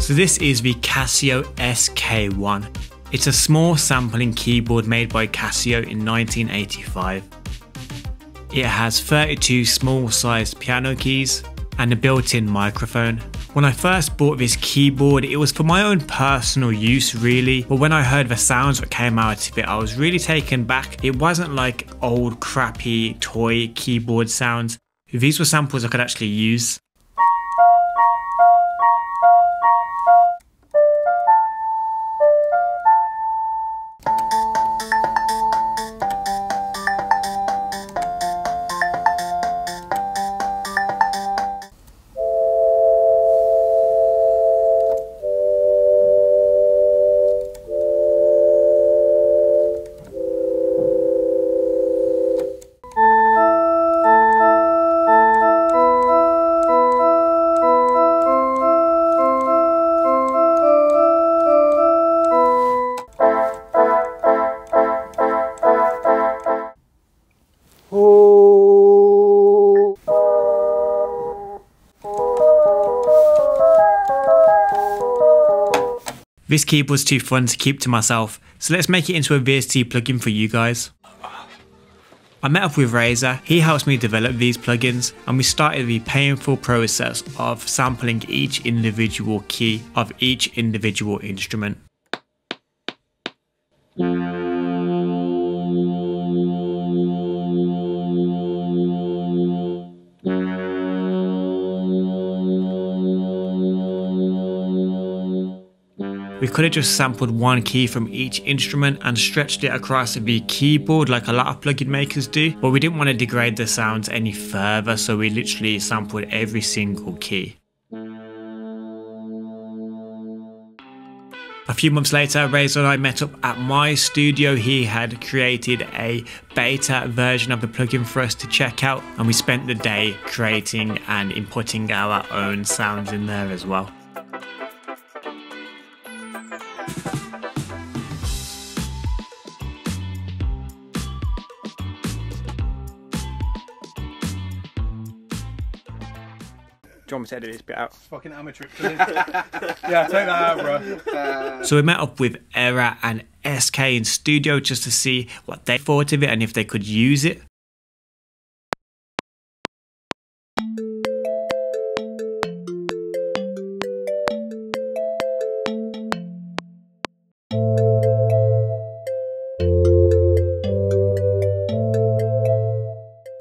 So this is the Casio SK1. It's a small sampling keyboard made by Casio in 1985. It has 32 small sized piano keys and a built-in microphone. When I first bought this keyboard, it was for my own personal use really, but when I heard the sounds that came out of it, I was really taken back. It wasn't like old crappy toy keyboard sounds. These were samples I could actually use. This keyboard's too fun to keep to myself, so let's make it into a VST plugin for you guys. I met up with Razor, he helps me develop these plugins, and we started the painful process of sampling each individual key of each individual instrument. We could have just sampled one key from each instrument and stretched it across the keyboard like a lot of plugin makers do, but we didn't want to degrade the sounds any further, so we literally sampled every single key. A few months later, Razor and I met up at my studio. He had created a beta version of the plugin for us to check out, and we spent the day creating and inputting our own sounds in there as well. Do you want me to edit this bit out? It's fucking amateur. Yeah, take that out, bro. So we met up with Era and SK in studio just to see what they thought of it and if they could use it.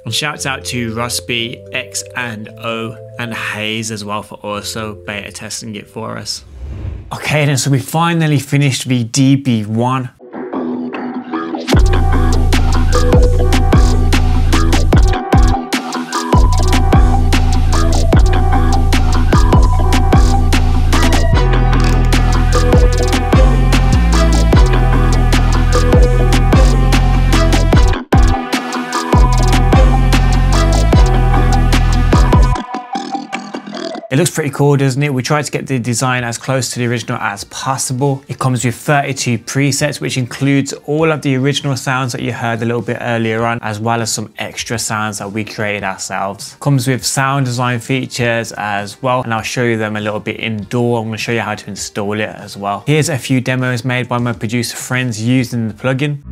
And shouts out to Rusby, X and O, and Hayes as well for also beta testing it for us. Okay then, so we finally finished the DB1. It looks pretty cool, doesn't it? We tried to get the design as close to the original as possible. It comes with 32 presets, which includes all of the original sounds that you heard a little bit earlier on, as well as some extra sounds that we created ourselves. Comes with sound design features as well, and I'll show you them a little bit indoor. I'm going to show you how to install it as well. Here's a few demos made by my producer friends using the plugin.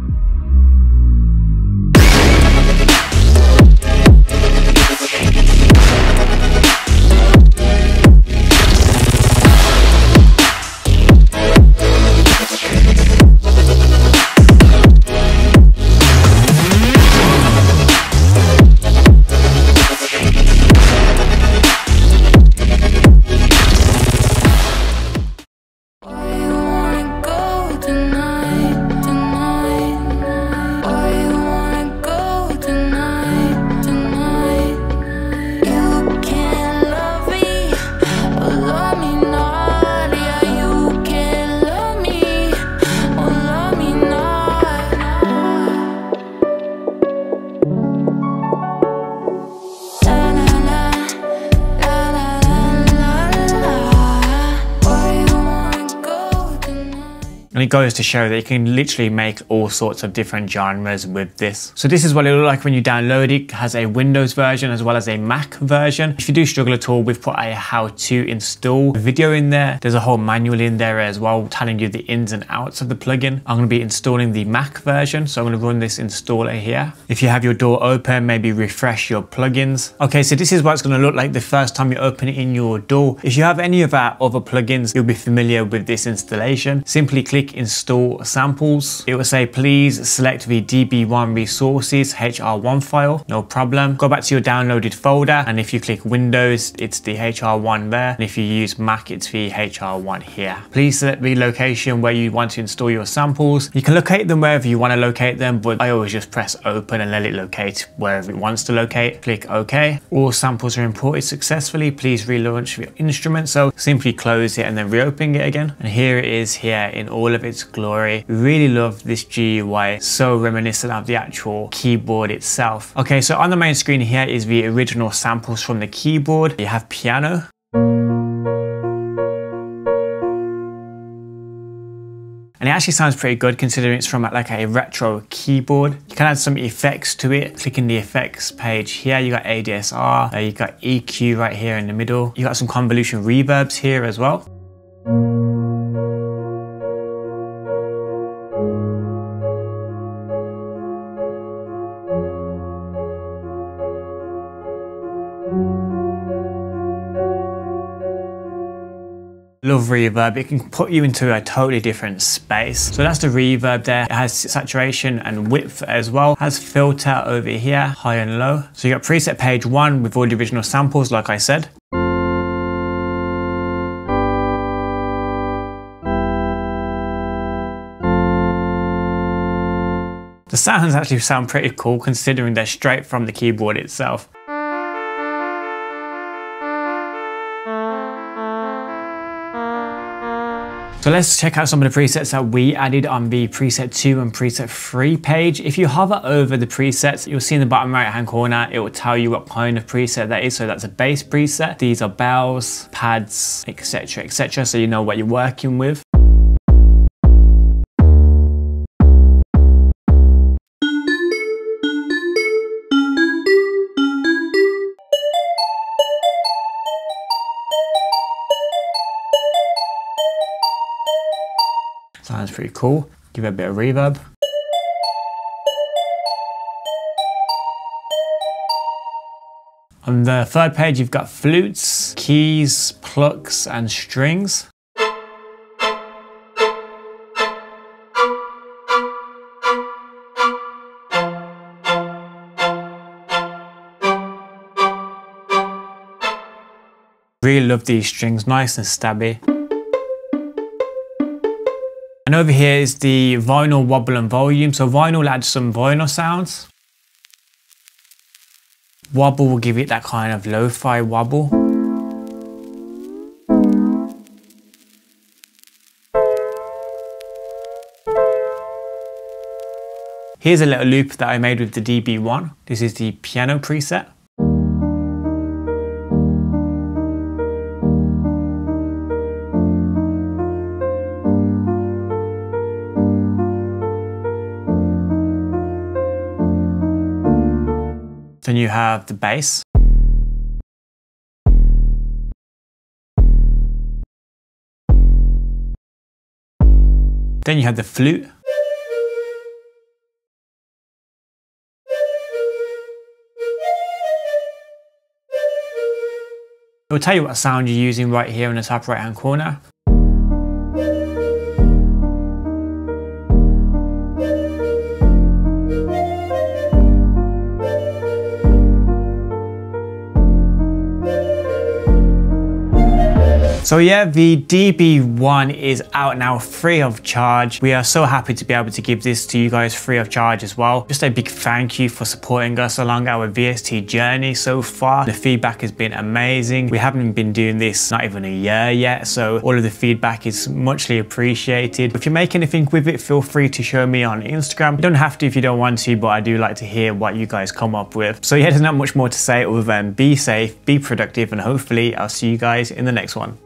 Why you wanna go tonight, tonight? And it goes to show that you can literally make all sorts of different genres with this. So this is what it looks like when you download it. It has a Windows version as well as a Mac version. If you do struggle at all, we've put a how to install video in there. There's a whole manual in there as well telling you the ins and outs of the plugin. I'm going to be installing the Mac version, so I'm going to run this installer here. If you have your door open, maybe refresh your plugins. Okay, so this is what it's going to look like the first time you open it in your door. If you have any of our other plugins, you'll be familiar with this installation. Simply click install samples. It will say please select the DB1 resources HR1 file. No problem. Go back to your downloaded folder, and if you click Windows, it's the HR1 there, and if you use Mac, it's the HR1 here. Please select the location where you want to install your samples. You can locate them wherever you want to locate them, but I always just press open and let it locate wherever it wants to locate. Click OK. All samples are imported successfully. Please relaunch your instrument. So simply close it and then reopen it again. And here it is here in all of its glory. Really love this GUI. So reminiscent of the actual keyboard itself. Okay, so on the main screen here is the original samples from the keyboard. You have piano. And it actually sounds pretty good considering it's from like a retro keyboard. You can add some effects to it. Clicking the effects page here, you got ADSR, you got EQ right here in the middle. You got some convolution reverbs here as well. Love reverb. It can put you into a totally different space. So that's the reverb there. It has saturation and width as well. It has filter over here, high and low. So you got preset page 1 with all the original samples, like I said. The sounds actually sound pretty cool considering they're straight from the keyboard itself. So let's check out some of the presets that we added on the preset 2 and preset 3 page. If you hover over the presets, you'll see in the bottom right hand corner, it will tell you what kind of preset that is. So that's a bass preset. These are bells, pads, etc, etc. So you know what you're working with. Sounds pretty cool. Give it a bit of reverb. On the third page, you've got flutes, keys, plucks, and strings. Really love these strings, nice and stabby. And over here is the vinyl wobble and volume. So vinyl adds some vinyl sounds. Wobble will give it that kind of lo-fi wobble. Here's a little loop that I made with the DB1. This is the piano preset. Then you have the bass. Then you have the flute. It will tell you what sound you're using right here in the top right hand corner. So yeah, the DB1 is out now free of charge. We are so happy to be able to give this to you guys free of charge as well. Just a big thank you for supporting us along our VST journey so far. The feedback has been amazing. We haven't been doing this not even a year yet, so all of the feedback is muchly appreciated. If you make anything with it, feel free to show me on Instagram. You don't have to if you don't want to, but I do like to hear what you guys come up with. So yeah, there's not much more to say other than be safe, be productive, and hopefully I'll see you guys in the next one.